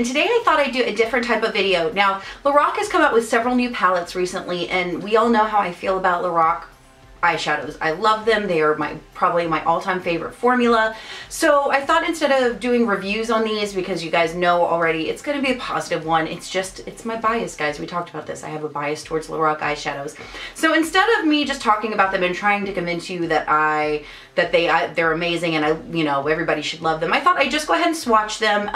and today I thought I'd do a different type of video. Now, Lorac has come out with several new palettes recently, and we all know how I feel about Lorac eyeshadows. I love them. They are probably my all-time favorite formula. So I thought instead of doing reviews on these, because you guys know already, it's going to be a positive one. It's my bias, guys. We talked about this. I have a bias towards Lorac eyeshadows. So instead of me just talking about them and trying to convince you that they're amazing and everybody should love them, I thought I'd just go ahead and swatch them,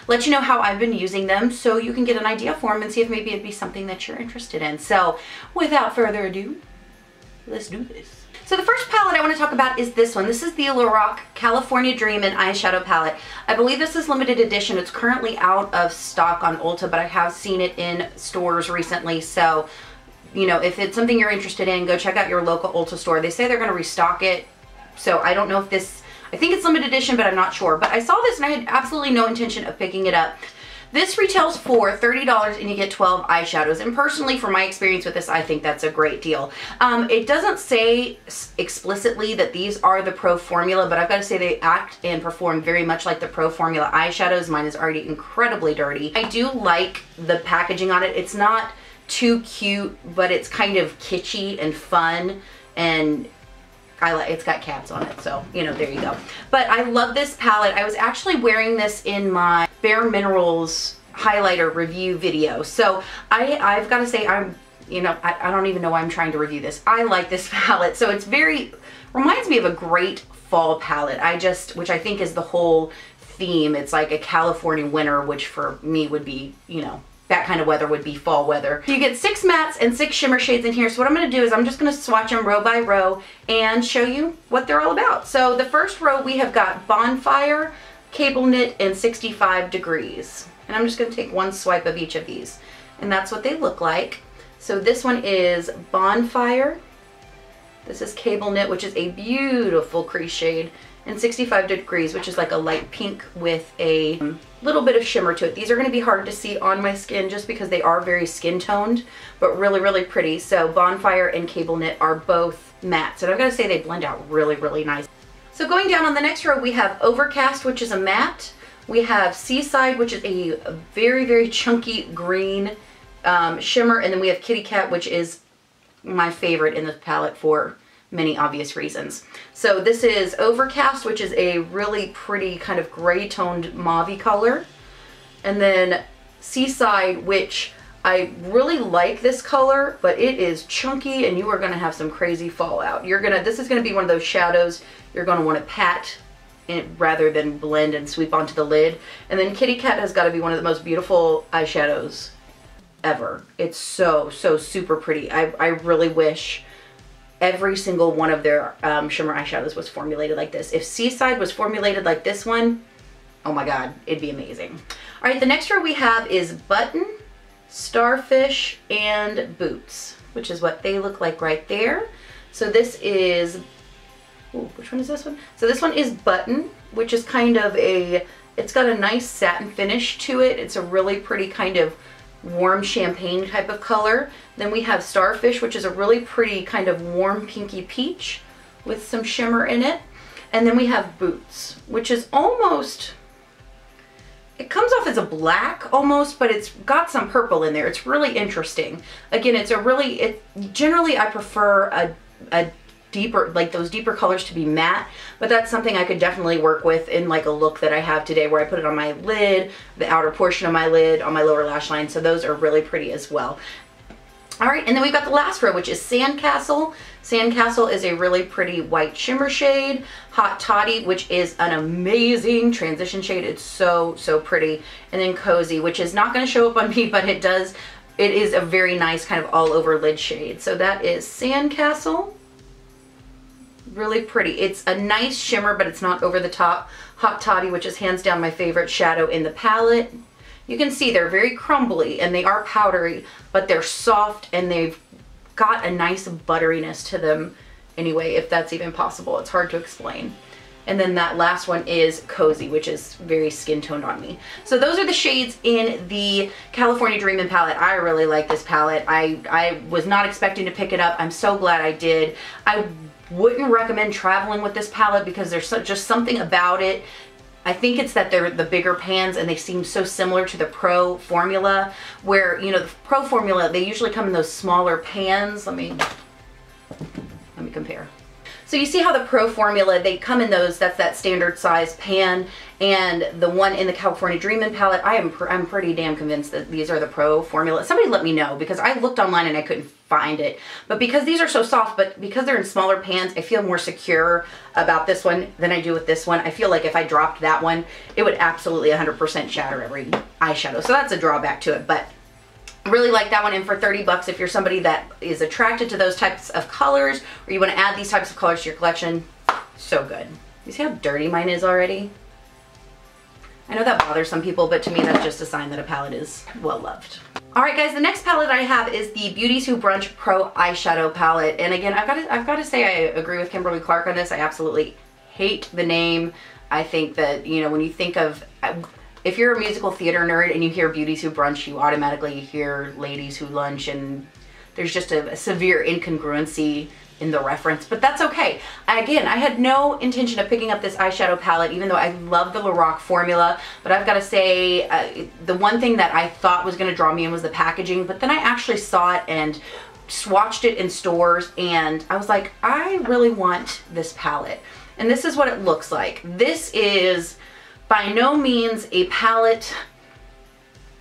let you know how I've been using them so you can get an idea for them and see if maybe it'd be something that you're interested in. So without further ado, let's do this. So the first palette I want to talk about is this one. This is the Lorac California Dreamin' eyeshadow palette. I believe this is limited edition. It's currently out of stock on Ulta, but I have seen it in stores recently. So, if it's something you're interested in, go check out your local Ulta store. They say they're going to restock it. So I don't know if I think it's limited edition, but I'm not sure. But I saw this and I had absolutely no intention of picking it up. This retails for $30 and you get 12 eyeshadows. And personally, from my experience with this, I think that's a great deal. It doesn't say explicitly that these are the Pro Formula, but I've got to say they act and perform very much like the Pro Formula eyeshadows. Mine is already incredibly dirty. I do like the packaging on it. It's not too cute, but it's kind of kitschy and fun, and it's got cats on it, so there you go. But I love this palette. I was actually wearing this in my Bare Minerals highlighter review video. So I've got to say, I don't even know why I'm trying to review this. I like this palette. So it's reminds me of a great fall palette. Which I think is the whole theme. It's like a California winter, which for me would be, that kind of weather would be fall weather. You get 6 mattes and 6 shimmer shades in here. So what I'm going to do is I'm just going to swatch them row by row and show you what they're all about. So the first row we have got Bonfire, Cable Knit, and 65 Degrees. And I'm just going to take one swipe of each of these. And that's what they look like. So this one is Bonfire. This is Cable Knit, which is a beautiful crease shade. And 65 Degrees, which is like a light pink with a little bit of shimmer to it. These are going to be hard to see on my skin just because they are very skin toned, but really, really pretty. So Bonfire and Cable Knit are both mattes, and I've got to say they blend out really, really nice. So going down on the next row, we have Overcast, which is a matte. We have Seaside, which is a very, very chunky green shimmer, and then we have Kitty Cat, which is my favorite in the palette for many obvious reasons. So this is Overcast, which is a really pretty kind of gray toned mauve color. And then Seaside, which I really like this color, but it is chunky and you are gonna have some crazy fallout. This is gonna be one of those shadows you're gonna wanna pat rather than blend and sweep onto the lid. And then Kitty Cat has gotta be one of the most beautiful eyeshadows ever. It's so, so super pretty. I really wish every single one of their shimmer eyeshadows was formulated like this. If Seaside was formulated like this one, oh my god, it'd be amazing. All right, the next row we have is Button, Starfish, and Boots, which is what they look like right there. So this is, which one is this one? So this one is Button, which is kind of it's got a nice satin finish to it. It's a really pretty kind of warm champagne type of color. Then we have Starfish, which is a really pretty kind of warm pinky peach with some shimmer in it. And then we have Boots, which is almost, it comes off as a black almost, but it's got some purple in there. It's really interesting. Again, generally I prefer a deeper, like those deeper colors to be matte, but that's something I could definitely work with in like a look that I have today where I put it on my lid, the outer portion of my lid, on my lower lash line. So those are really pretty as well. All right, and then we've got the last row, which is Sandcastle. Sandcastle is a really pretty white shimmer shade. Hot Toddy, which is an amazing transition shade. It's so, so pretty. And then Cozy, which is not going to show up on me, but it is a very nice kind of all over lid shade. So that is Sandcastle. Really pretty. It's a nice shimmer, but it's not over the top. Hot Toddy, which is hands down my favorite shadow in the palette. You can see they're very crumbly and they are powdery, but they're soft and they've got a nice butteriness to them anyway, if that's even possible. It's hard to explain. And then that last one is Cozy, which is very skin toned on me. So those are the shades in the California Dreamin' palette. I really like this palette. I was not expecting to pick it up. I'm so glad I did. I wouldn't recommend traveling with this palette because there's just something about it. I think it's that they're the bigger pans and they seem so similar to the Pro formula, where, you know, the Pro formula, they usually come in those smaller pans. Let me compare. So you see how the Pro formula, they come in those, that's that standard size pan, and the one in the California Dreamin' palette, I'm pretty damn convinced that these are the Pro formula. Somebody let me know, because I looked online and I couldn't find it. But because these are so soft, but because they're in smaller pans, I feel more secure about this one than I do with this one. I feel like if I dropped that one, it would absolutely 100% shatter every eyeshadow. So that's a drawback to it, but I really like that one. And for 30 bucks, if you're somebody that is attracted to those types of colors, or you want to add these types of colors to your collection, so good. You see how dirty mine is already? I know that bothers some people, but to me that's just a sign that a palette is well loved. Alright guys, the next palette I have is the Beauties Who Brunch Pro Eyeshadow Palette. And again, I've got to say I agree with Kimberly Clark on this. I absolutely hate the name. I think that, you know, when you think of, if you're a musical theater nerd and you hear Beauties Who Brunch, you automatically hear Ladies Who Lunch, and there's just a severe incongruency in the reference, but that's okay. Again, I had no intention of picking up this eyeshadow palette, even though I love the Lorac formula, but I've got to say, the one thing that I thought was going to draw me in was the packaging, but then I actually saw it and swatched it in stores, and I was like, I really want this palette. And this is what it looks like. This is by no means a palette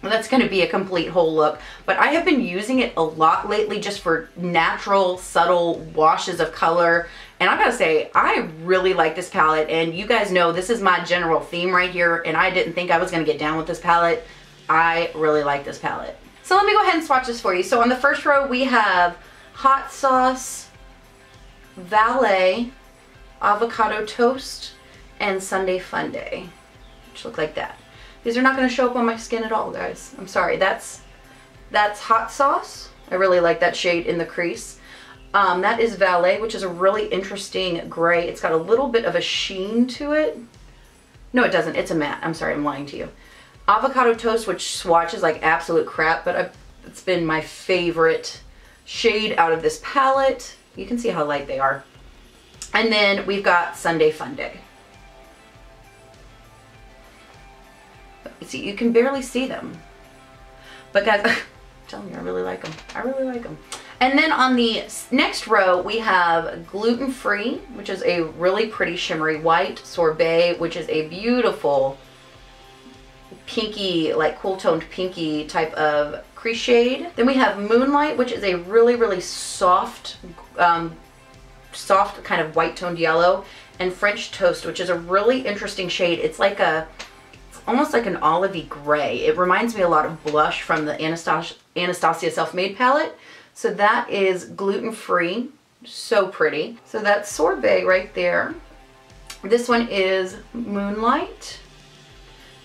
that's going to be a complete whole look, but I have been using it a lot lately just for natural, subtle washes of color. And I've got to say, I really like this palette, and you guys know this is my general theme right here, and I didn't think I was going to get down with this palette. I really like this palette. So let me go ahead and swatch this for you. So on the first row, we have Hot Sauce, Valet, Avocado Toast, and Sunday Funday, which look like that. These are not going to show up on my skin at all, guys. I'm sorry. That's Hot Sauce. I really like that shade in the crease. That is Valet, which is a really interesting gray. It's got a little bit of a sheen to it. No, it doesn't. It's a matte. I'm sorry. I'm lying to you. Avocado Toast, which swatches like absolute crap, but it's been my favorite shade out of this palette. You can see how light they are. And then we've got Sunday Funday. See, you can barely see them. But guys, I'm telling you, I really like them. I really like them. And then on the next row, we have Gluten Free, which is a really pretty shimmery white. Sorbet, which is a beautiful pinky, like cool toned pinky type of crease shade. Then we have Moonlight, which is a really, really soft, soft kind of white toned yellow. And French Toast, which is a really interesting shade. It's like almost like an olivey gray. It reminds me a lot of Blush from the Anastasia Self-Made palette. So that is Gluten Free. So pretty. So that's Sorbet right there. This one is Moonlight.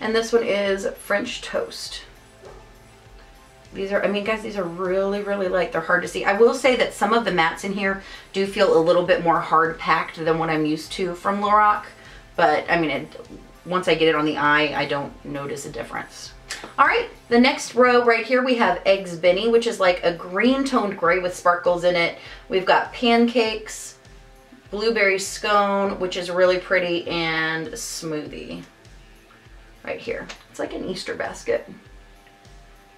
And this one is French Toast. These are, I mean guys, these are really, really light. They're hard to see. I will say that some of the mattes in here do feel a little bit more hard packed than what I'm used to from Lorac. But I mean, once I get it on the eye, I don't notice a difference. All right, the next row right here, we have Eggs Benny, which is like a green toned gray with sparkles in it. We've got Pancakes, Blueberry Scone, which is really pretty, and Smoothie right here. It's like an Easter basket.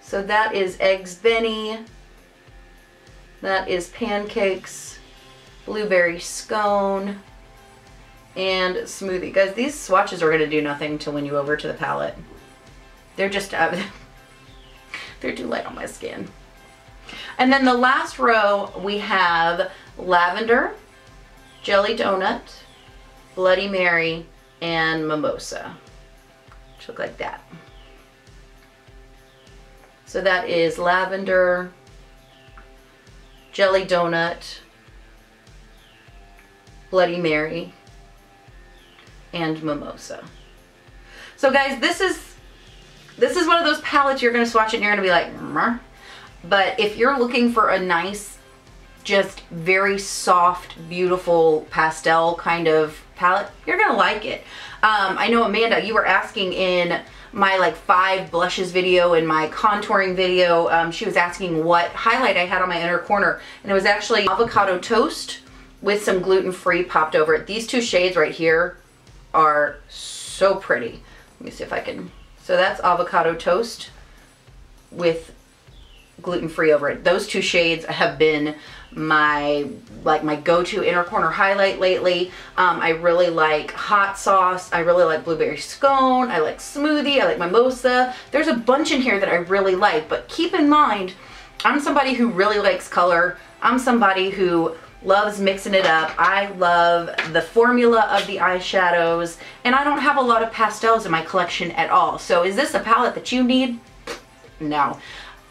So that is Eggs Benny. That is Pancakes, Blueberry Scone, and Smoothie. Guys, these swatches are going to do nothing to win you over to the palette. They're just, they're too light on my skin. And then the last row, we have Lavender, Jelly Donut, Bloody Mary, and Mimosa, which look like that. So that is Lavender, Jelly Donut, Bloody Mary, and Mimosa. So guys, this is one of those palettes you're going to swatch it and you're going to be like, meh. But if you're looking for a nice, just very soft, beautiful pastel kind of palette, you're going to like it. I know Amanda, you were asking in my like 5 blushes video and my contouring video, she was asking what highlight I had on my inner corner, and it was actually Avocado Toast with some gluten-free popped over it. These two shades right here are so pretty. Let me see if I can, so that's avocado toast with gluten-free over it. Those two shades have been my go-to inner corner highlight lately. I really like hot sauce. I really like blueberry scone. I like smoothie. I like mimosa. There's a bunch in here that I really like, but keep in mind, I'm somebody who really likes color. I'm somebody who loves mixing it up. I love the formula of the eyeshadows, and I don't have a lot of pastels in my collection at all. So is this a palette that you need? No.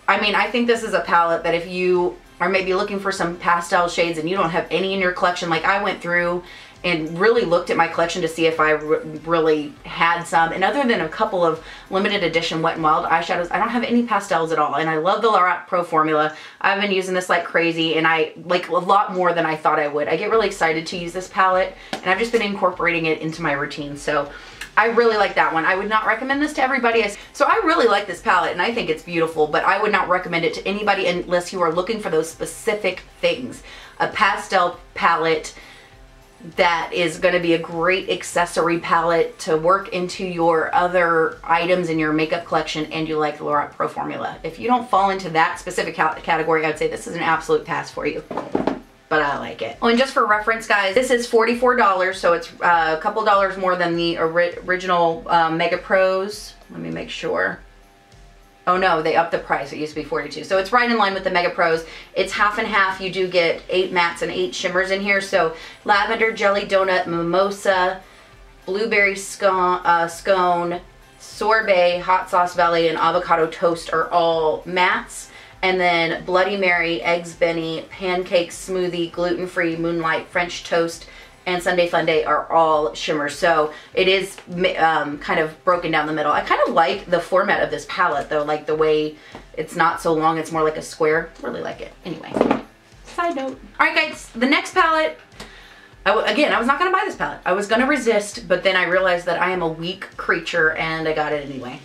I mean, I think this is a palette that if you are maybe looking for some pastel shades and you don't have any in your collection, like I went through and really looked at my collection to see if I really had some, and other than a couple of limited edition Wet n Wild eyeshadows, I don't have any pastels at all. And I love the Lorac Pro formula. I've been using this like crazy, and I like a lot more than I thought I would. I get really excited to use this palette, and I've just been incorporating it into my routine. So I really like that one. I would not recommend this to everybody. So I really like this palette, and I think it's beautiful, but I would not recommend it to anybody unless you are looking for those specific things. A pastel palette that is going to be a great accessory palette to work into your other items in your makeup collection, and you like the Lorac Pro formula. If you don't fall into that specific category, I would say this is an absolute pass for you. But I like it. Oh, and just for reference, guys, this is $44, so it's a couple dollars more than the original Mega Pros. Let me make sure. Oh no, they upped the price. It used to be $42. So it's right in line with the Mega Pros. It's half and half. You do get 8 mattes and 8 shimmers in here. So lavender, jelly donut, mimosa, blueberry scone, sorbet, hot sauce valley, and avocado toast are all mattes. And then Bloody Mary, Eggs Benny, Pancake Smoothie, Gluten-Free, Moonlight, French Toast, and Sunday Fun Day are all shimmers. So it is kind of broken down the middle. I kind of like the format of this palette though, like the way it's not so long, it's more like a square. Really like it. Anyway, side note. All right guys, the next palette, again, I was not gonna buy this palette. I was gonna resist, but then I realized that I am a weak creature and I got it anyway.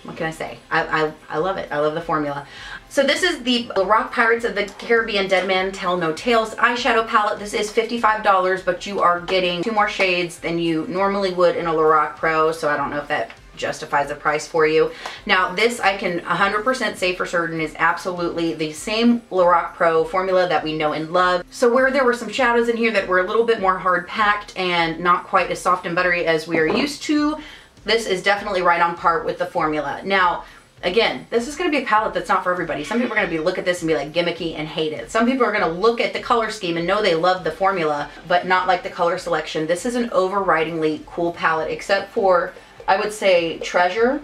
What can I say? I love it. I love the formula. So this is the Lorac Pirates of the Caribbean Dead Man Tell No Tales eyeshadow palette. This is $55, but you are getting 2 more shades than you normally would in a Lorac Pro, so I don't know if that justifies the price for you. Now this I can 100% say for certain is absolutely the same Lorac Pro formula that we know and love. So where there were some shadows in here that were a little bit more hard packed and not quite as soft and buttery as we are used to, this is definitely right on par with the formula. Now, again, this is going to be a palette that's not for everybody. Some people are going to look at this and be like gimmicky and hate it. Some people are going to look at the color scheme and know they love the formula, but not like the color selection. This is an overridingly cool palette, except for, I would say, Treasure.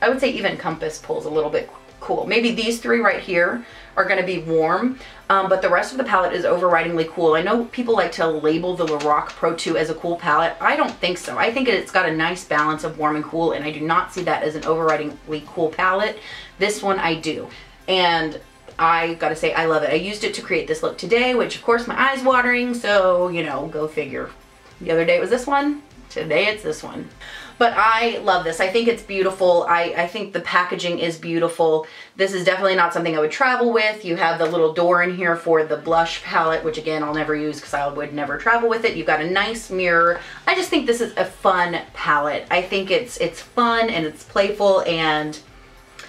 I would say even Compass pulls a little bit cool. Maybe these 3 right here are going to be warm, but the rest of the palette is overridingly cool. I know people like to label the Lorac Pro 2 as a cool palette. I don't think so. I think it's got a nice balance of warm and cool, and I do not see that as an overridingly cool palette. This one I do, and I gotta say I love it. I used it to create this look today, which of course my eye's watering, so you know, go figure. The other day it was this one, today it's this one. But I love this. I think it's beautiful. I think the packaging is beautiful. This is definitely not something I would travel with. You have the little door in here for the blush palette, which again, I'll never use because I would never travel with it. You've got a nice mirror. I just think this is a fun palette. I think it's fun and it's playful, and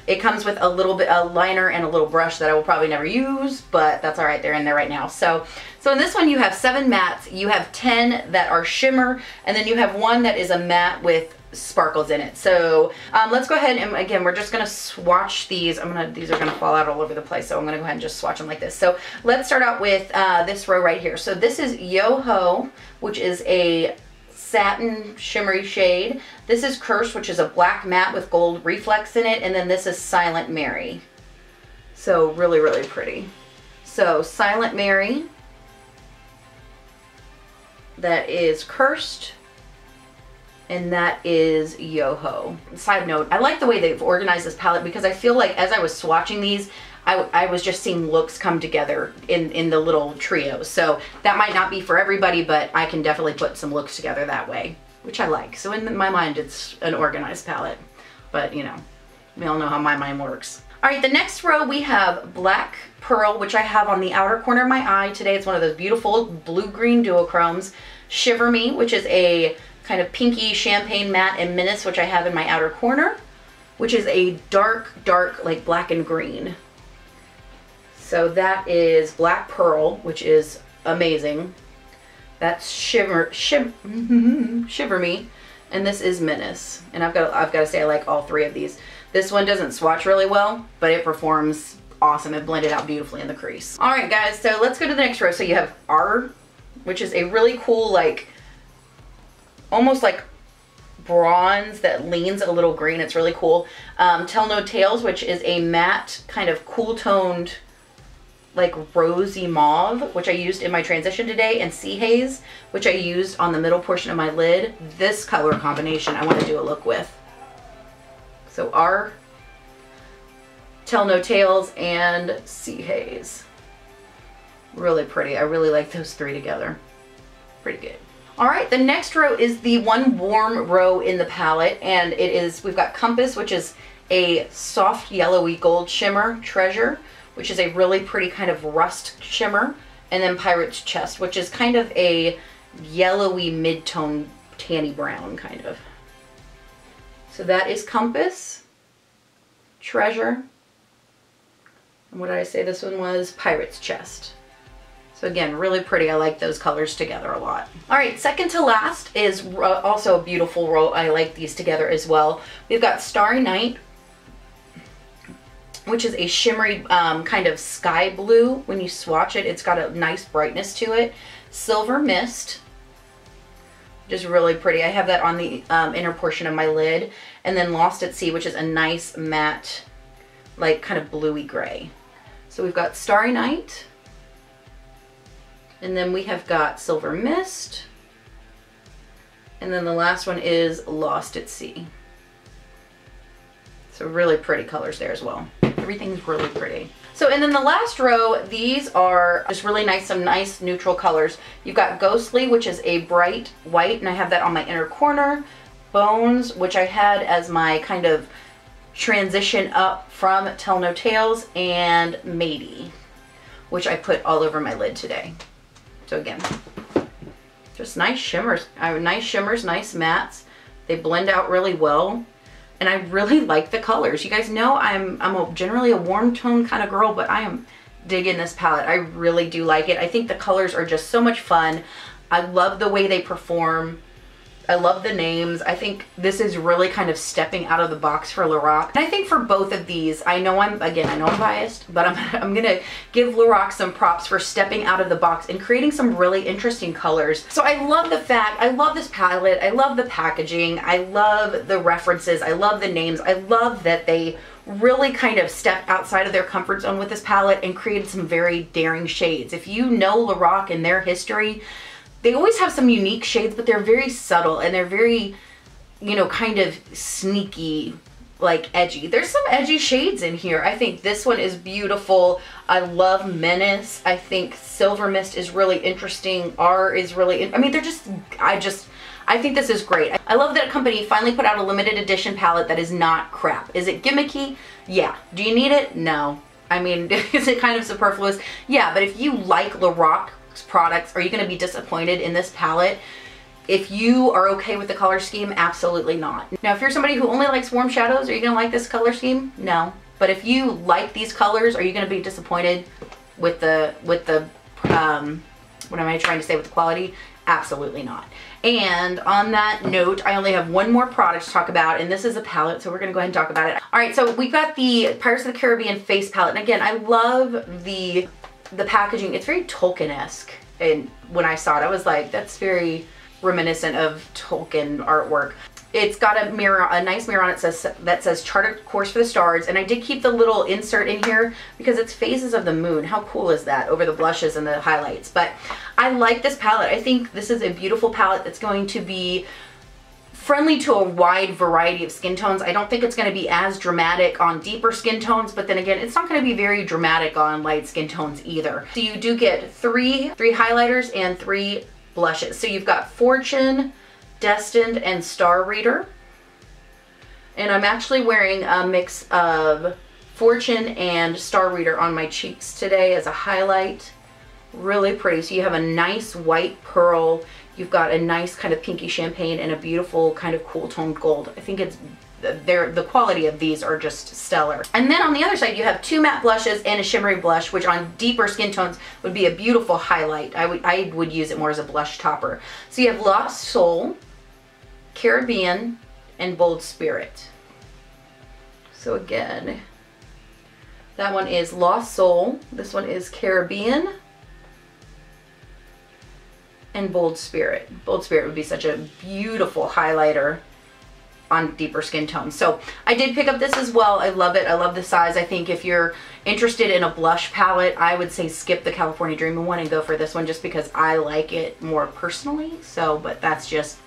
it comes with a little bit, a liner and a little brush that I will probably never use, but that's all right, they're in there right now. So in this one you have 7 mattes, you have 10 that are shimmer, and then you have 1 that is a matte with sparkles in it. So let's go ahead and again, we're just gonna swatch these. These are gonna fall out all over the place, so I'm gonna go ahead and just swatch them like this. So let's start out with this row right here. So this is Yo-Ho, which is a satin shimmery shade. This is Cursed, which is a black matte with gold reflex in it, and then this is Silent Mary. So really, really pretty. So Silent Mary, that is Cursed, and that is Yo-Ho. Side note, I like the way they've organized this palette because I feel like as I was swatching these, I was just seeing looks come together in the little trios. So that might not be for everybody, but I can definitely put some looks together that way, which I like. So in my mind, it's an organized palette, but you know, we all know how my mind works. All right, the next row we have Black Pearl, which I have on the outer corner of my eye today. It's one of those beautiful blue-green duochromes. Shiver Me, which is a kind of pinky champagne matte and menace, which I have in my outer corner, which is a dark, like black and green. So that is Black Pearl, which is amazing. That's Shiver Me, and this is Menace. And I've got to say I like all three of these. This one doesn't swatch really well, but it performs awesome. It blended out beautifully in the crease. All right, guys, so let's go to the next row. So you have R, which is a really cool, like, almost like bronze that leans a little green. It's really cool. Tell No Tales, which is a matte, kind of cool toned, like rosy mauve, which I used in my transition today, and Sea Haze, which I used on the middle portion of my lid. This color combination I want to do a look with. So R, Tell No Tales, and Sea Haze. Really pretty. I really like those three together. Pretty good. All right, the next row is the one warm row in the palette, and it is, we've got Compass, which is a soft yellowy gold shimmer, Treasure, which is a really pretty kind of rust shimmer, and then Pirate's Chest, which is kind of a yellowy mid-tone tanny brown kind of. So that is Compass, Treasure, and what did I say this one was? Pirate's Chest. So again, really pretty. I like those colors together a lot. All right, second to last is also a beautiful row. I like these together as well. We've got Starry Night, which is a shimmery kind of sky blue. When you swatch it, it's got a nice brightness to it. Silver Mist, which is really pretty. I have that on the inner portion of my lid. And then Lost at Sea, which is a nice matte, like kind of bluey gray. So we've got Starry Night, and then we have got Silver Mist, and then the last one is Lost at Sea. So really pretty colors there as well. Everything's really pretty. So, and then the last row, these are just really nice, some nice neutral colors. You've got Ghostly, which is a bright white, and I have that on my inner corner. Bones, which I had as my kind of transition up from Tell No Tales, and Matey, which I put all over my lid today. So again, just nice shimmers, nice mattes. They blend out really well. And I really like the colors. You guys know I'm generally a warm tone kind of girl, but I am digging this palette. I really do like it. I think the colors are just so much fun. I love the way they perform. I love the names. I think this is really kind of stepping out of the box for Lorac. And I think for both of these, I know I'm biased, but I'm gonna give Lorac some props for stepping out of the box and creating some really interesting colors. So I love the fact, I love this palette, I love the packaging, I love the references, I love the names, I love that they really kind of stepped outside of their comfort zone with this palette and created some very daring shades. If you know Lorac and their history, they always have some unique shades, but they're very subtle and they're very, you know, kind of sneaky, like edgy. There's some edgy shades in here. I think this one is beautiful. I love Menace. I think Silver Mist is really interesting. R is really, I mean, they're just, I think this is great. I love that a company finally put out a limited edition palette that is not crap. Is it gimmicky? Yeah. Do you need it? No. I mean, is it kind of superfluous? Yeah, but if you like Lorac products, are you going to be disappointed in this palette? If you are okay with the color scheme, absolutely not. Now, if you're somebody who only likes warm shadows, are you going to like this color scheme? No. But if you like these colors, are you going to be disappointed with the what am I trying to say with the quality? Absolutely not. And on that note, I only have one more product to talk about, and this is a palette, so we're going to go ahead and talk about it. All right, so we've got the Pirates of the Caribbean face palette, and again, I love the packaging. It's very Tolkien-esque, and when I saw it, I was like, that's very reminiscent of Tolkien artwork. It's got a mirror, a nice mirror on it that says Chart a Course for the Stars, and I did keep the little insert in here because it's Phases of the Moon. How cool is that over the blushes and the highlights? But I like this palette. I think this is a beautiful palette that's going to be friendly to a wide variety of skin tones. I don't think it's going to be as dramatic on deeper skin tones, but then again, it's not going to be very dramatic on light skin tones either. So you do get three highlighters and 3 blushes. So you've got Fortune, Destined, and Star Reader. And I'm actually wearing a mix of Fortune and Star Reader on my cheeks today as a highlight. Really pretty. So you have a nice white pearl, you've got a nice kind of pinky champagne, and a beautiful kind of cool toned gold. I think it's the quality of these are just stellar. And then on the other side you have 2 matte blushes and a shimmery blush, which on deeper skin tones would be a beautiful highlight. I would use it more as a blush topper. So you have Lost Soul, Caribbean, and Bold Spirit. So again, that one is Lost Soul, this one is Caribbean, and Bold Spirit. Bold Spirit would be such a beautiful highlighter on deeper skin tones. So I did pick up this as well. I love it. I love the size. I think if you're interested in a blush palette, I would say skip the California Dreamin' one and go for this one, just because I like it more personally. So, but that's just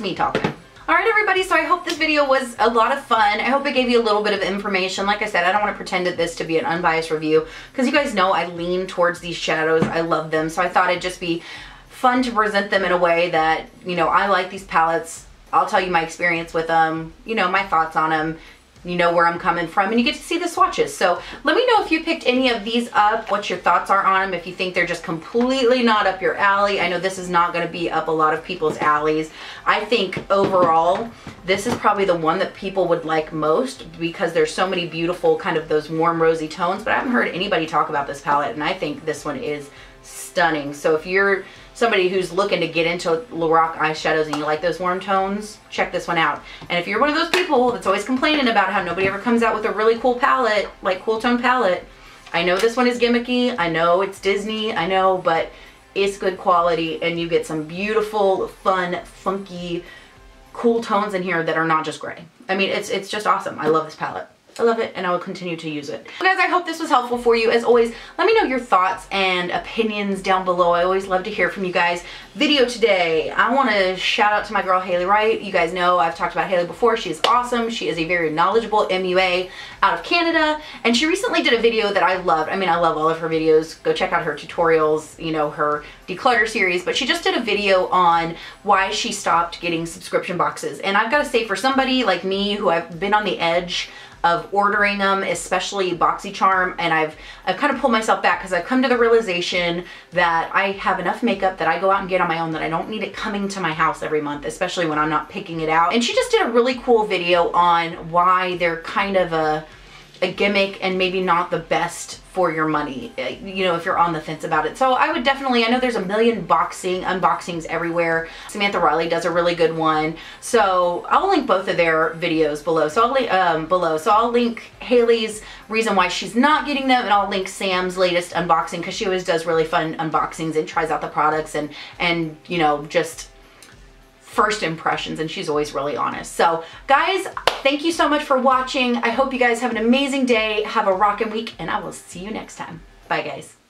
me talking. All right, everybody, so I hope this video was a lot of fun. I hope it gave you a little bit of information. Like I said, I don't want to pretend that this to be an unbiased review, because you guys know I lean towards these shadows. I love them. So I thought it'd just be fun to present them in a way that, you know, I like these palettes. I'll tell you my experience with them, you know, my thoughts on them, you know where I'm coming from, and you get to see the swatches. So let me know if you picked any of these up, what your thoughts are on them, if you think they're just completely not up your alley. I know this is not going to be up a lot of people's alleys. I think overall, this is probably the one that people would like most, because there's so many beautiful kind of those warm rosy tones, but I haven't heard anybody talk about this palette, and I think this one is stunning. So if you're somebody who's looking to get into Lorac eyeshadows and you like those warm tones, check this one out. And if you're one of those people that's always complaining about how nobody ever comes out with a really cool palette, like cool tone palette, I know this one is gimmicky, I know it's Disney, I know, but it's good quality, and you get some beautiful, fun, funky, cool tones in here that are not just gray. I mean, it's just awesome. I love this palette. I love it, and I will continue to use it. Guys, I hope this was helpful for you. As always, let me know your thoughts and opinions down below. I always love to hear from you guys. Video today, I want to shout out to my girl Hailey Wright. You guys know I've talked about Hailey before. She is awesome. She is a very knowledgeable MUA out of Canada, and she recently did a video that I loved. I mean, I love all of her videos. Go check out her tutorials, you know, her declutter series, but she just did a video on why she stopped getting subscription boxes. And I've got to say, for somebody like me who I've been on the edge of ordering them, especially Boxycharm, and I've kind of pulled myself back, because I've come to the realization that I have enough makeup that I go out and get on my own, that I don't need it coming to my house every month, especially when I'm not picking it out. And she just did a really cool video on why they're kind of a gimmick and maybe not the best for your money, you know, if you're on the fence about it. So I would definitely, I know there's a million unboxings everywhere. Samantha does a really good one. So I'll link both of their videos below. So I'll link Hailey's reason why she's not getting them, and I'll link Sam's latest unboxing, because she always does really fun unboxings and tries out the products and you know, just first impressions, and she's always really honest. So guys, thank you so much for watching. I hope you guys have an amazing day, have a rockin' week, and I will see you next time. Bye guys.